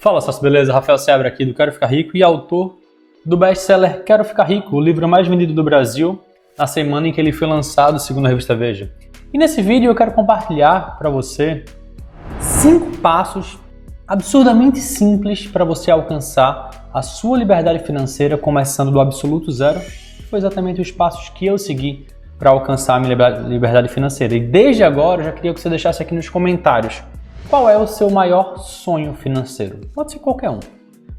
Fala, sócio, beleza? Rafael Seabra aqui do Quero Ficar Rico e autor do best-seller Quero Ficar Rico, o livro mais vendido do Brasil, na semana em que ele foi lançado, segundo a revista Veja. E nesse vídeo eu quero compartilhar para você 5 passos absurdamente simples para você alcançar a sua liberdade financeira, começando do absoluto zero. Foi exatamente os passos que eu segui para alcançar a minha liberdade financeira. E desde agora eu já queria que você deixasse aqui nos comentários qual é o seu maior sonho financeiro. Pode ser qualquer um.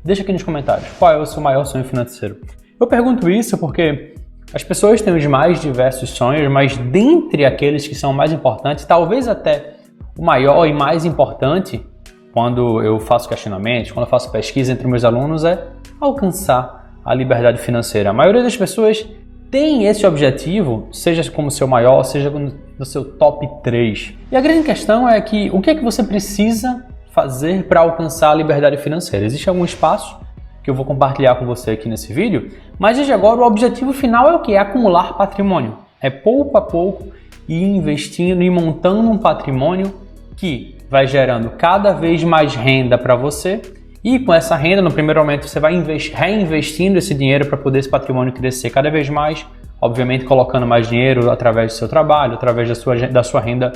Deixa aqui nos comentários qual é o seu maior sonho financeiro. Eu pergunto isso porque as pessoas têm os mais diversos sonhos, mas dentre aqueles que são mais importantes, talvez até o maior e mais importante, quando eu faço questionamentos, quando eu faço pesquisa entre meus alunos, é alcançar a liberdade financeira. A maioria das pessoas tem esse objetivo, seja como seu maior, seja no seu top 3. E a grande questão é que o que é que você precisa fazer para alcançar a liberdade financeira? Existem alguns passos que eu vou compartilhar com você aqui nesse vídeo, mas desde agora o objetivo final é o que? É acumular patrimônio. É pouco a pouco ir investindo e montando um patrimônio que vai gerando cada vez mais renda para você. E com essa renda, no primeiro momento, você vai reinvestindo esse dinheiro para poder esse patrimônio crescer cada vez mais, obviamente colocando mais dinheiro através do seu trabalho, através da sua renda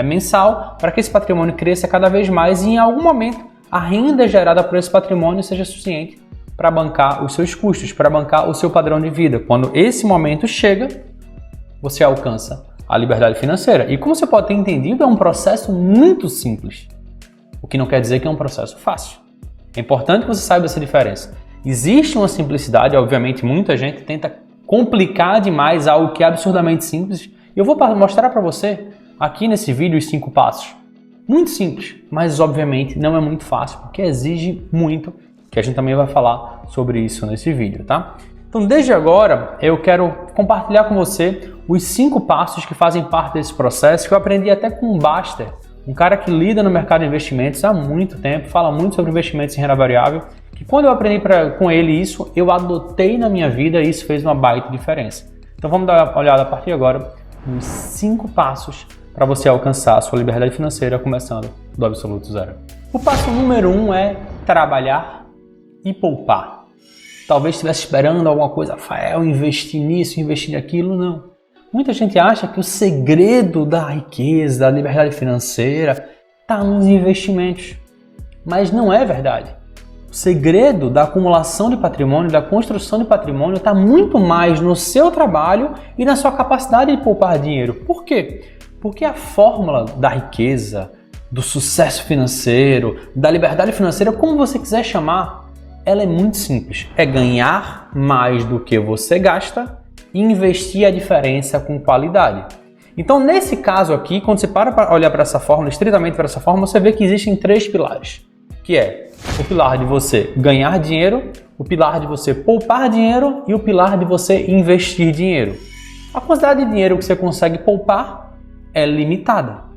mensal, para que esse patrimônio cresça cada vez mais e em algum momento a renda gerada por esse patrimônio seja suficiente para bancar os seus custos, para bancar o seu padrão de vida. Quando esse momento chega, você alcança a liberdade financeira. E como você pode ter entendido, é um processo muito simples, o que não quer dizer que é um processo fácil. É importante que você saiba essa diferença. Existe uma simplicidade, obviamente muita gente tenta complicar demais algo que é absurdamente simples. E eu vou mostrar para você aqui nesse vídeo os 5 passos. Muito simples, mas obviamente não é muito fácil, porque exige muito, que a gente também vai falar sobre isso nesse vídeo, tá? Então desde agora eu quero compartilhar com você os 5 passos que fazem parte desse processo, que eu aprendi até com o Baster, um cara que lida no mercado de investimentos há muito tempo, fala muito sobre investimentos em renda variável, que quando eu aprendi com ele isso, eu adotei na minha vida e isso fez uma baita diferença. Então vamos dar uma olhada a partir de agora nos 5 passos para você alcançar a sua liberdade financeira, começando do absoluto zero. O passo número 1 é trabalhar e poupar. Talvez estivesse esperando alguma coisa, Rafael, investir nisso, investir naquilo, não. Muita gente acha que o segredo da riqueza, da liberdade financeira, está nos investimentos. Mas não é verdade. O segredo da acumulação de patrimônio, da construção de patrimônio, está muito mais no seu trabalho e na sua capacidade de poupar dinheiro. Por quê? Porque a fórmula da riqueza, do sucesso financeiro, da liberdade financeira, como você quiser chamar, ela é muito simples. É ganhar mais do que você gasta e investir a diferença com qualidade. Então, nesse caso aqui, quando você para olhar para essa fórmula, estritamente para essa fórmula, você vê que existem 3 pilares, que é o pilar de você ganhar dinheiro, o pilar de você poupar dinheiro e o pilar de você investir dinheiro. A quantidade de dinheiro que você consegue poupar é limitada.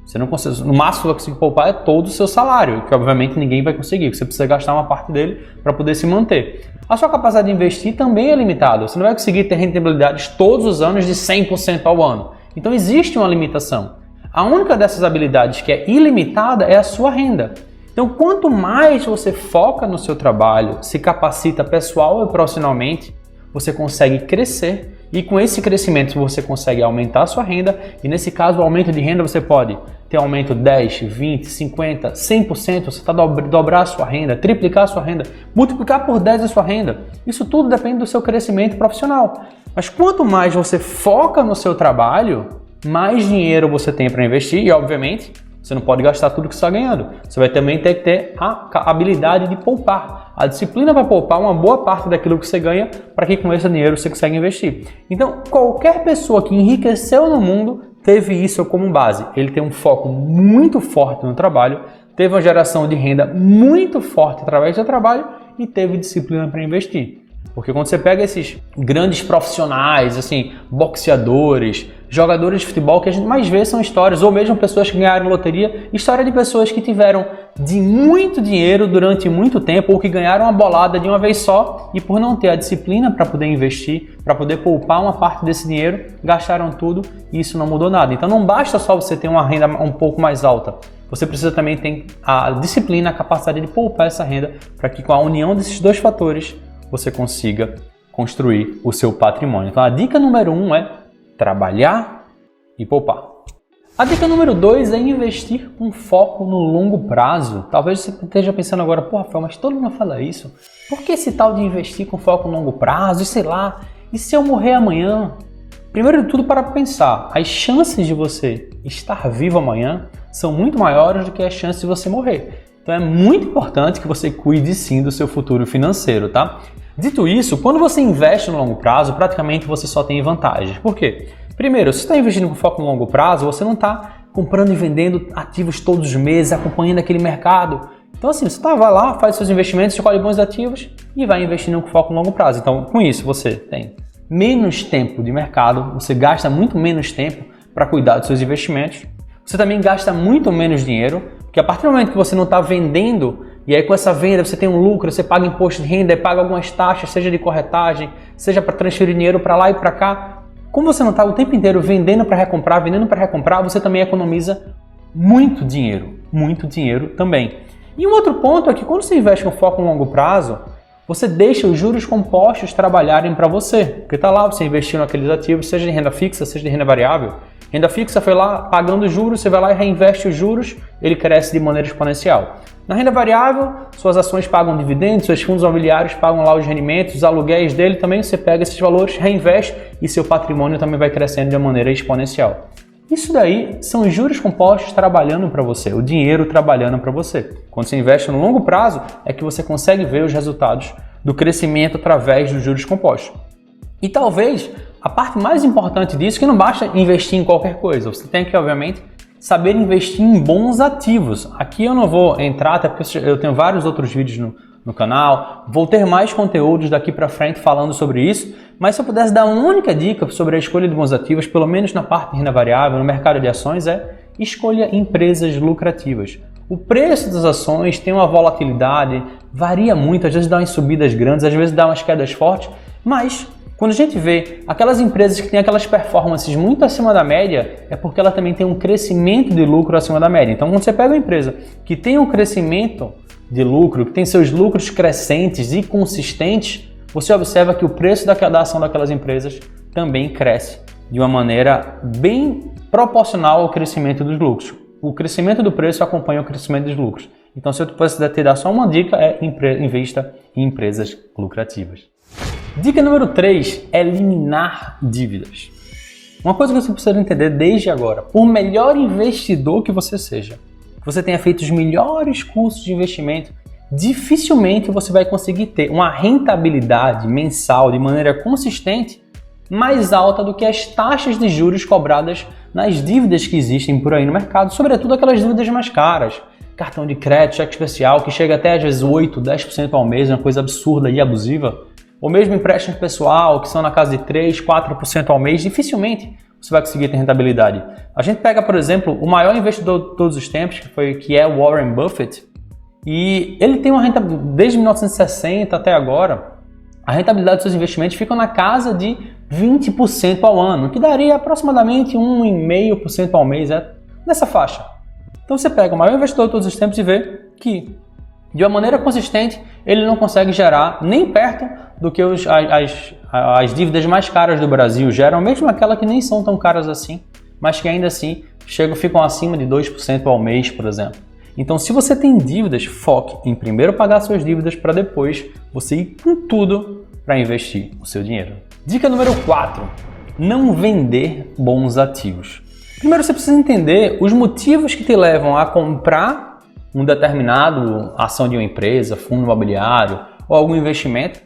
Você não consegue, no máximo que você conseguir poupar é todo o seu salário, que obviamente ninguém vai conseguir, você precisa gastar uma parte dele para poder se manter. A sua capacidade de investir também é limitada, você não vai conseguir ter rentabilidades todos os anos de 100% ao ano. Então existe uma limitação. A única dessas habilidades que é ilimitada é a sua renda. Então quanto mais você foca no seu trabalho, se capacita pessoal e profissionalmente, você consegue crescer. E com esse crescimento você consegue aumentar a sua renda e nesse caso o aumento de renda você pode ter um aumento 10, 20, 50, 100%, você está dobrar a sua renda, triplicar a sua renda, multiplicar por 10 a sua renda. Isso tudo depende do seu crescimento profissional. Mas quanto mais você foca no seu trabalho, mais dinheiro você tem para investir e obviamente você não pode gastar tudo que você está ganhando. Você vai também ter que ter a habilidade de poupar. A disciplina vai poupar uma boa parte daquilo que você ganha para que com esse dinheiro você consiga investir. Então, qualquer pessoa que enriqueceu no mundo teve isso como base. Ele tem um foco muito forte no trabalho, teve uma geração de renda muito forte através do trabalho e teve disciplina para investir. Porque quando você pega esses grandes profissionais, assim, boxeadores, jogadores de futebol, que a gente mais vê são histórias, ou mesmo pessoas que ganharam loteria, história de pessoas que tiveram de muito dinheiro durante muito tempo, ou que ganharam uma bolada de uma vez só, e por não ter a disciplina para poder investir, para poder poupar uma parte desse dinheiro, gastaram tudo e isso não mudou nada. Então não basta só você ter uma renda um pouco mais alta, você precisa também ter a disciplina, a capacidade de poupar essa renda, para que com a união desses dois fatores, você consiga construir o seu patrimônio. Então a dica número 1 é trabalhar e poupar. A dica número 2 é investir com foco no longo prazo. Talvez você esteja pensando agora, pô, Rafael, mas todo mundo fala isso. Por que esse tal de investir com foco no longo prazo? E sei lá, e se eu morrer amanhã? Primeiro de tudo, para pensar, as chances de você estar vivo amanhã são muito maiores do que as chances de você morrer. Então é muito importante que você cuide sim do seu futuro financeiro, tá? Dito isso, quando você investe no longo prazo, praticamente você só tem vantagens. Por quê? Primeiro, se você está investindo com foco no longo prazo, você não está comprando e vendendo ativos todos os meses, acompanhando aquele mercado. Então assim, você vai lá, faz seus investimentos, escolhe bons ativos e vai investindo com foco no longo prazo. Então com isso você tem menos tempo de mercado, você gasta muito menos tempo para cuidar dos seus investimentos. Você também gasta muito menos dinheiro, porque a partir do momento que você não está vendendo, e aí com essa venda você tem um lucro, você paga imposto de renda, paga algumas taxas, seja de corretagem, seja para transferir dinheiro para lá e para cá. Como você não está o tempo inteiro vendendo para recomprar, você também economiza muito dinheiro também. E um outro ponto é que quando você investe com foco no longo prazo, você deixa os juros compostos trabalharem para você. Porque está lá, você investiu naqueles ativos, seja de renda fixa, seja de renda variável. Renda fixa foi lá pagando juros, você vai lá e reinveste os juros, ele cresce de maneira exponencial. Na renda variável, suas ações pagam dividendos, seus fundos imobiliários pagam lá os rendimentos, os aluguéis dele também, você pega esses valores, reinveste e seu patrimônio também vai crescendo de maneira exponencial. Isso daí são os juros compostos trabalhando para você, o dinheiro trabalhando para você. Quando você investe no longo prazo, é que você consegue ver os resultados do crescimento através dos juros compostos. E talvez a parte mais importante disso é que não basta investir em qualquer coisa, você tem que, obviamente, saber investir em bons ativos. Aqui eu não vou entrar, até porque eu tenho vários outros vídeos no canal, vou ter mais conteúdos daqui para frente falando sobre isso, mas se eu pudesse dar uma única dica sobre a escolha de bons ativos, pelo menos na parte de renda variável, no mercado de ações, é escolha empresas lucrativas. O preço das ações tem uma volatilidade, varia muito, às vezes dá umas subidas grandes, às vezes dá umas quedas fortes, mas quando a gente vê aquelas empresas que têm aquelas performances muito acima da média, é porque ela também tem um crescimento de lucro acima da média. Então, quando você pega uma empresa que tem um crescimento de lucro, que tem seus lucros crescentes e consistentes, você observa que o preço da ação daquelas empresas também cresce de uma maneira bem proporcional ao crescimento dos lucros. O crescimento do preço acompanha o crescimento dos lucros. Então, se eu pudesse te dar só uma dica, é invista em empresas lucrativas. Dica número 3 é eliminar dívidas. Uma coisa que você precisa entender desde agora, por melhor investidor que você seja, que você tenha feito os melhores cursos de investimento, dificilmente você vai conseguir ter uma rentabilidade mensal de maneira consistente mais alta do que as taxas de juros cobradas nas dívidas que existem por aí no mercado, sobretudo aquelas dívidas mais caras. Cartão de crédito, cheque especial, que chega até às vezes 8, 10% ao mês, uma coisa absurda e abusiva. Ou mesmo empréstimo pessoal, que são na casa de 3, 4% ao mês, dificilmente você vai conseguir ter rentabilidade. A gente pega, por exemplo, o maior investidor de todos os tempos, que é Warren Buffett, e ele tem uma rentabilidade, desde 1960 até agora, a rentabilidade dos seus investimentos fica na casa de 20% ao ano, que daria aproximadamente 1,5% ao mês, nessa faixa. Então você pega o maior investidor de todos os tempos e vê que, de uma maneira consistente, ele não consegue gerar nem perto do que as dívidas mais caras do Brasil geram, mesmo aquelas que nem são tão caras assim, mas que ainda assim ficam acima de 2% ao mês, por exemplo. Então, se você tem dívidas, foque em primeiro pagar suas dívidas para depois você ir com tudo para investir o seu dinheiro. Dica número 4. Não vender bons ativos. Primeiro, você precisa entender os motivos que te levam a comprar um determinado ação de uma empresa, fundo imobiliário ou algum investimento,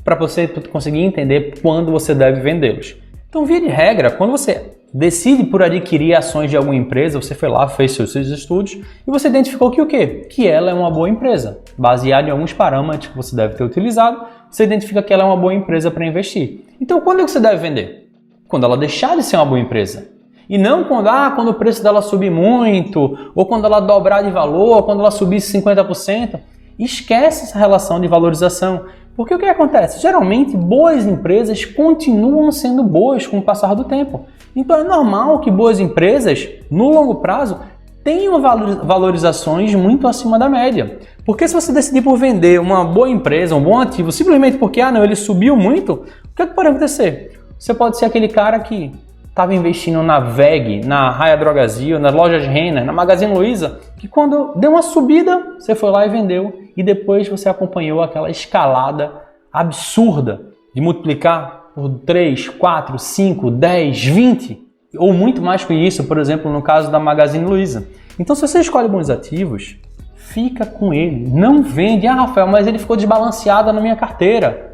para você conseguir entender quando você deve vendê-los. Então, via de regra, quando você decide por adquirir ações de alguma empresa, você foi lá, fez seus estudos e você identificou que o quê? Que ela é uma boa empresa. Baseado em alguns parâmetros que você deve ter utilizado, você identifica que ela é uma boa empresa para investir. Então, quando é que você deve vender? Quando ela deixar de ser uma boa empresa. E não quando o preço dela subir muito, ou quando ela dobrar de valor, ou quando ela subir 50%. Esquece essa relação de valorização. Porque o que acontece? Geralmente, boas empresas continuam sendo boas com o passar do tempo. Então, é normal que boas empresas, no longo prazo, tenham valorizações muito acima da média. Porque se você decidir por vender uma boa empresa, um bom ativo, simplesmente porque, ele subiu muito, o que é que pode acontecer? Você pode ser aquele cara que estava investindo na VEG, na Raia Drogasil, nas lojas Renner, na Magazine Luiza, que quando deu uma subida, você foi lá e vendeu, e depois você acompanhou aquela escalada absurda de multiplicar por 3, 4, 5, 10, 20, ou muito mais que isso, por exemplo, no caso da Magazine Luiza. Então, se você escolhe bons ativos, fica com ele, não vende. Rafael, mas ele ficou desbalanceado na minha carteira.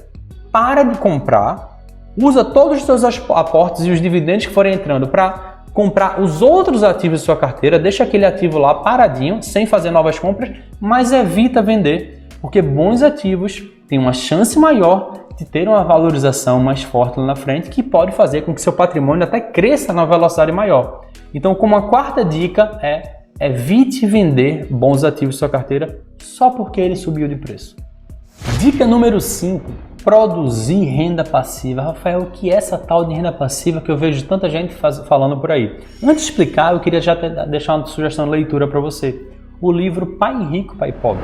Para de comprar. Usa todos os seus aportes e os dividendos que forem entrando para comprar os outros ativos da sua carteira, deixa aquele ativo lá paradinho, sem fazer novas compras, mas evita vender, porque bons ativos têm uma chance maior de ter uma valorização mais forte lá na frente, que pode fazer com que seu patrimônio até cresça numa velocidade maior. Então, como a quarta dica evite vender bons ativos da sua carteira só porque ele subiu de preço. Dica número 5. Produzir renda passiva. Rafael, o que é essa tal de renda passiva que eu vejo tanta gente falando por aí? Antes de explicar, eu queria já deixar uma sugestão de leitura para você. O livro Pai Rico, Pai Pobre.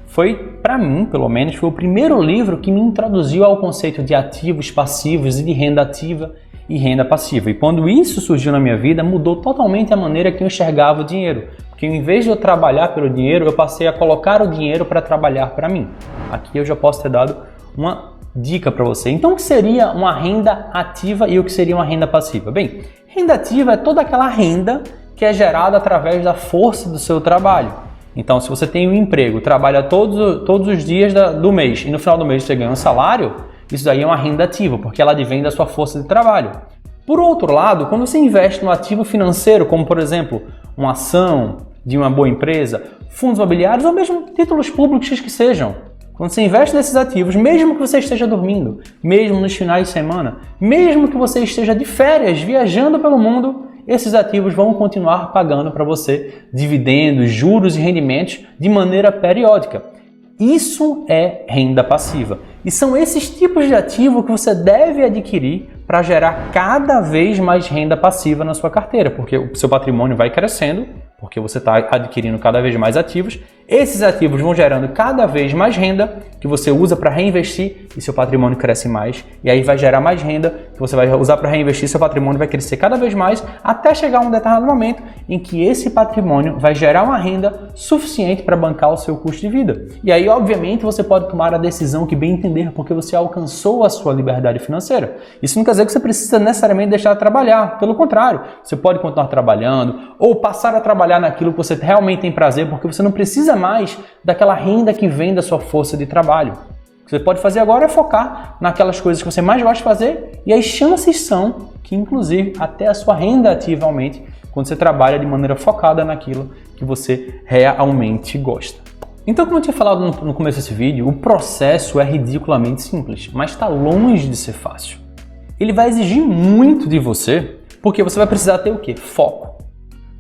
Foi, para mim, pelo menos, foi o primeiro livro que me introduziu ao conceito de ativos passivos e de renda ativa e renda passiva. E quando isso surgiu na minha vida, mudou totalmente a maneira que eu enxergava o dinheiro. Porque em vez de eu trabalhar pelo dinheiro, eu passei a colocar o dinheiro para trabalhar para mim. Aqui eu já posso ter dado uma dica para você. Então, o que seria uma renda ativa e o que seria uma renda passiva? Bem, renda ativa é toda aquela renda que é gerada através da força do seu trabalho. Então, se você tem um emprego, trabalha todos os dias do mês e no final do mês você ganha um salário, isso daí é uma renda ativa, porque ela advém da sua força de trabalho. Por outro lado, quando você investe no ativo financeiro, como por exemplo, uma ação de uma boa empresa, fundos imobiliários ou mesmo títulos públicos que sejam, quando você investe nesses ativos, mesmo que você esteja dormindo, mesmo nos finais de semana, mesmo que você esteja de férias, viajando pelo mundo, esses ativos vão continuar pagando para você dividendos, juros e rendimentos de maneira periódica. Isso é renda passiva. E são esses tipos de ativo que você deve adquirir para gerar cada vez mais renda passiva na sua carteira, porque o seu patrimônio vai crescendo, porque você está adquirindo cada vez mais ativos. Esses ativos vão gerando cada vez mais renda que você usa para reinvestir e seu patrimônio cresce mais. E aí vai gerar mais renda que você vai usar para reinvestir, seu patrimônio vai crescer cada vez mais até chegar a um determinado momento em que esse patrimônio vai gerar uma renda suficiente para bancar o seu custo de vida. E aí, obviamente, você pode tomar a decisão que bem entender, porque você alcançou a sua liberdade financeira. Isso não quer dizer que você precisa necessariamente deixar de trabalhar. Pelo contrário, você pode continuar trabalhando ou passar a trabalhar naquilo que você realmente tem prazer, porque você não precisa mais daquela renda que vem da sua força de trabalho. O que você pode fazer agora é focar naquelas coisas que você mais gosta de fazer e as chances são que, inclusive, até a sua renda ativa aumente quando você trabalha de maneira focada naquilo que você realmente gosta. Então, como eu tinha falado no começo desse vídeo, o processo é ridiculamente simples, mas está longe de ser fácil. Ele vai exigir muito de você, porque você vai precisar ter o quê? Foco.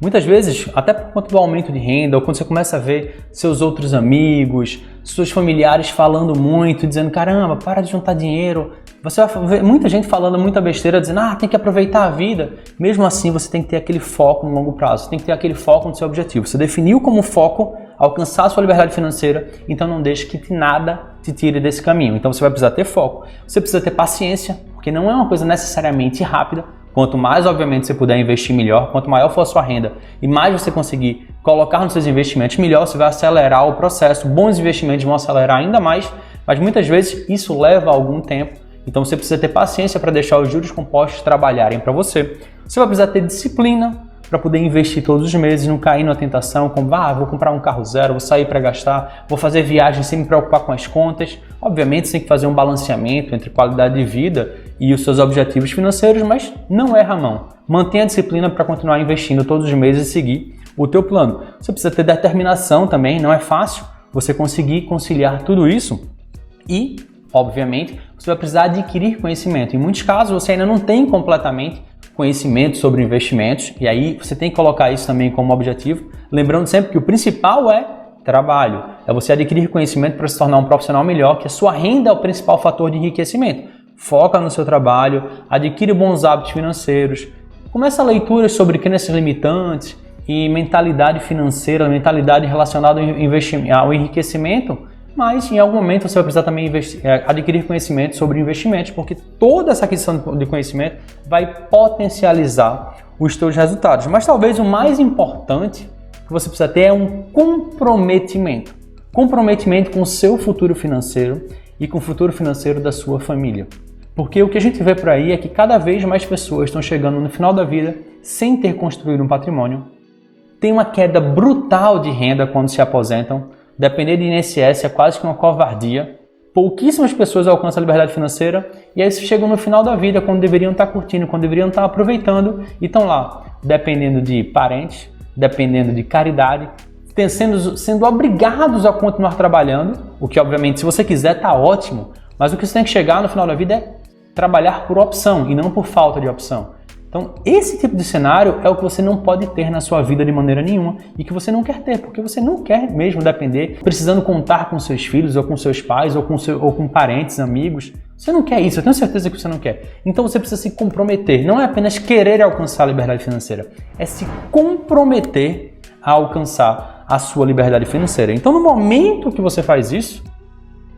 Muitas vezes, até por conta do aumento de renda, ou quando você começa a ver seus outros amigos, seus familiares falando muito, dizendo, caramba, para de juntar dinheiro. Você vai ver muita gente falando muita besteira, dizendo, tem que aproveitar a vida. Mesmo assim, você tem que ter aquele foco no longo prazo, você tem que ter aquele foco no seu objetivo. Você definiu como foco alcançar a sua liberdade financeira, então não deixe que nada te tire desse caminho. Então você vai precisar ter foco, você precisa ter paciência, porque não é uma coisa necessariamente rápida. Quanto mais, obviamente, você puder investir melhor, quanto maior for a sua renda e mais você conseguir colocar nos seus investimentos, melhor você vai acelerar o processo. Bons investimentos vão acelerar ainda mais, mas muitas vezes isso leva algum tempo. Então você precisa ter paciência para deixar os juros compostos trabalharem para você. Você vai precisar ter disciplina para poder investir todos os meses, não cair na tentação, como, vou comprar um carro zero, vou sair para gastar, vou fazer viagem sem me preocupar com as contas. Obviamente, você tem que fazer um balanceamento entre qualidade de vida e os seus objetivos financeiros, mas não erra a mão. Mantenha a disciplina para continuar investindo todos os meses e seguir o teu plano. Você precisa ter determinação também, não é fácil você conseguir conciliar tudo isso e obviamente, você vai precisar adquirir conhecimento. Em muitos casos, você ainda não tem completamente conhecimento sobre investimentos, e aí você tem que colocar isso também como objetivo, lembrando sempre que o principal é trabalho, é você adquirir conhecimento para se tornar um profissional melhor, que a sua renda é o principal fator de enriquecimento. Foca no seu trabalho, adquire bons hábitos financeiros, começa a leitura sobre crenças limitantes e mentalidade financeira, mentalidade relacionada ao enriquecimento, mas em algum momento você vai precisar também adquirir conhecimento sobre investimentos, porque toda essa aquisição de conhecimento vai potencializar os seus resultados. Mas talvez o mais importante que você precisa ter é um comprometimento. Comprometimento com o seu futuro financeiro e com o futuro financeiro da sua família. Porque o que a gente vê por aí é que cada vez mais pessoas estão chegando no final da vida sem ter construído um patrimônio, tem uma queda brutal de renda quando se aposentam, depender de INSS é quase que uma covardia, pouquíssimas pessoas alcançam a liberdade financeira e aí chegam no final da vida quando deveriam estar curtindo, quando deveriam estar aproveitando e estão lá, dependendo de parentes, dependendo de caridade, sendo obrigados a continuar trabalhando, o que obviamente se você quiser está ótimo, mas o que você tem que chegar no final da vida é trabalhar por opção e não por falta de opção. Então, esse tipo de cenário é o que você não pode ter na sua vida de maneira nenhuma e que você não quer ter, porque você não quer mesmo depender, precisando contar com seus filhos, ou com seus pais, ou com parentes, amigos. Você não quer isso, eu tenho certeza que você não quer. Então, você precisa se comprometer. Não é apenas querer alcançar a liberdade financeira, é se comprometer a alcançar a sua liberdade financeira. Então, no momento que você faz isso,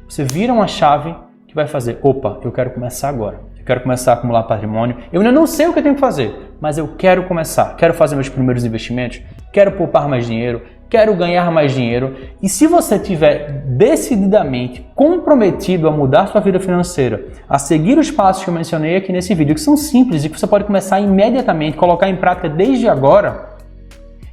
você vira uma chave que vai fazer, opa, eu quero começar agora. Quero começar a acumular patrimônio. Eu ainda não sei o que eu tenho que fazer, mas eu quero começar. Quero fazer meus primeiros investimentos, quero poupar mais dinheiro, quero ganhar mais dinheiro. E se você estiver decididamente comprometido a mudar sua vida financeira, a seguir os passos que eu mencionei aqui nesse vídeo, que são simples e que você pode começar imediatamente, colocar em prática desde agora,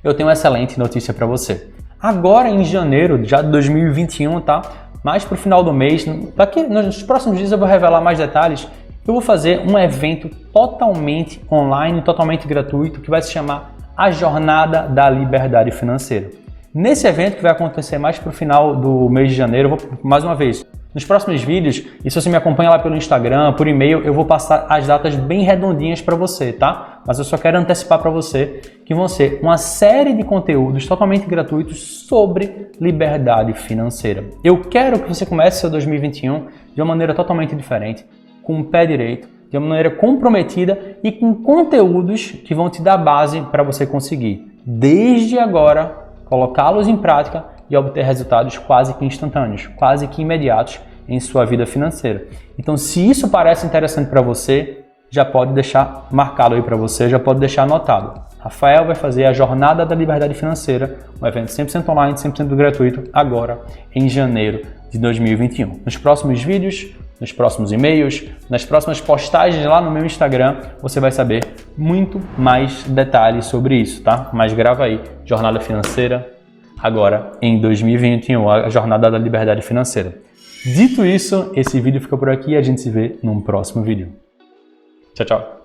eu tenho uma excelente notícia para você. Agora em janeiro, já de 2021, tá? Mais para o final do mês, nos próximos dias eu vou revelar mais detalhes. Eu vou fazer um evento totalmente online, totalmente gratuito, que vai se chamar A Jornada da Liberdade Financeira. Nesse evento, que vai acontecer mais para o final do mês de janeiro, eu vou, mais uma vez, nos próximos vídeos, e se você me acompanha lá pelo Instagram, por e-mail, eu vou passar as datas bem redondinhas para você, tá? Mas eu só quero antecipar para você que vão ser uma série de conteúdos totalmente gratuitos sobre liberdade financeira. Eu quero que você comece seu 2021 de uma maneira totalmente diferente, com o pé direito, de uma maneira comprometida e com conteúdos que vão te dar base para você conseguir, desde agora, colocá-los em prática e obter resultados quase que instantâneos, quase que imediatos em sua vida financeira. Então, se isso parece interessante para você, já pode deixar marcado aí para você, já pode deixar anotado. Rafael vai fazer a Jornada da Liberdade Financeira, um evento 100% online, 100% gratuito, agora em janeiro de 2021. Nos próximos vídeos, nos próximos e-mails, nas próximas postagens lá no meu Instagram, você vai saber muito mais detalhes sobre isso, tá? Mas grava aí, Jornada Financeira, agora em 2021, a Jornada da Liberdade Financeira. Dito isso, esse vídeo fica por aqui e a gente se vê num próximo vídeo. Tchau, tchau!